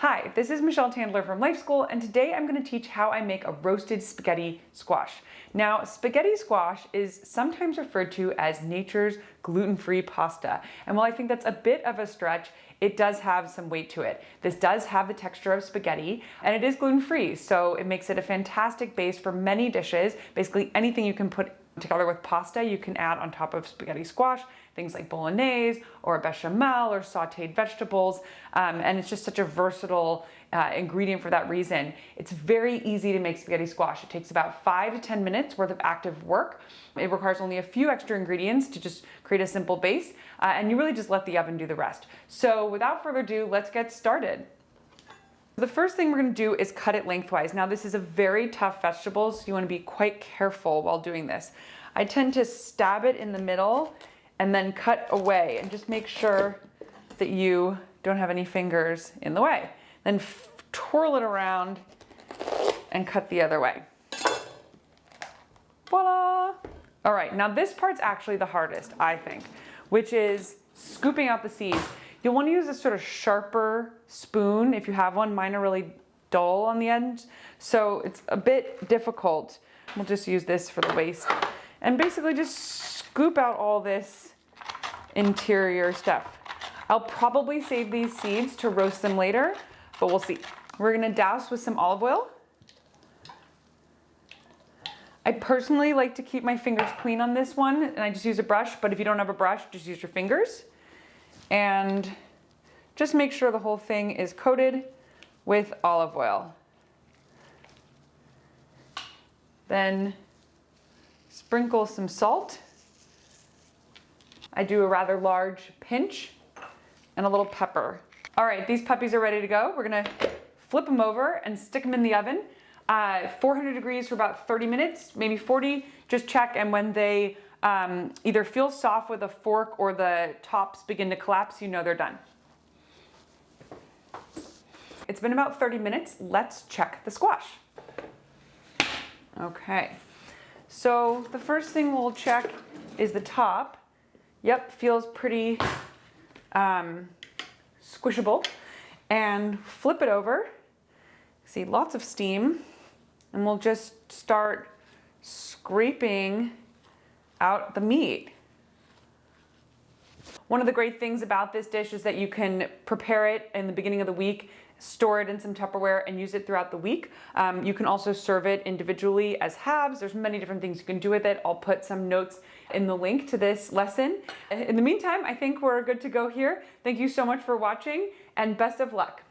Hi, this is Michelle Tandler from Life School, and today I'm going to teach how I make a roasted spaghetti squash. Now, spaghetti squash is sometimes referred to as nature's gluten-free pasta, and while I think that's a bit of a stretch, it does have some weight to it. This does have the texture of spaghetti, and it is gluten-free, so it makes it a fantastic base for many dishes. Basically, anything you can put together with pasta, you can add on top of spaghetti squash, things like bolognese or bechamel or sauteed vegetables, and it's just such a versatile ingredient for that reason. It's very easy to make spaghetti squash. It takes about 5 to 10 minutes worth of active work. It requires only a few extra ingredients to just create a simple base, and you really just let the oven do the rest. So without further ado, let's get started. The first thing we're going to do is cut it lengthwise. Now this is a very tough vegetable, so you want to be quite careful while doing this. I tend to stab it in the middle and then cut away, and just make sure that you don't have any fingers in the way. Then twirl it around and cut the other way. Voila! All right, now this part's actually the hardest, I think, which is scooping out the seeds. You'll want to use a sort of sharper spoon if you have one. Mine are really dull on the end, so it's a bit difficult. We'll just use this for the waste. And basically just scoop out all this interior stuff. I'll probably save these seeds to roast them later, but we'll see. We're gonna douse with some olive oil. I personally like to keep my fingers clean on this one, and I just use a brush, but if you don't have a brush, just use your fingers. And just make sure the whole thing is coated with olive oil. Then sprinkle some salt. I do a rather large pinch and a little pepper. All right, these puppies are ready to go. We're gonna flip them over and stick them in the oven. 400 degrees for about 30 minutes, maybe 40. Just check, and when they either feel soft with a fork or the tops begin to collapse, you know they're done. It's been about 30 minutes. Let's check the squash. Okay, so the first thing we'll check is the top. Yep, feels pretty squishable. And flip it over. See, lots of steam. And we'll just start scraping out the meat. One of the great things about this dish is that you can prepare it in the beginning of the week, store it in some Tupperware, and use it throughout the week. You can also serve it individually as halves. There's many different things you can do with it. I'll put some notes in the link to this lesson. In the meantime, I think we're good to go here. Thank you so much for watching, and best of luck.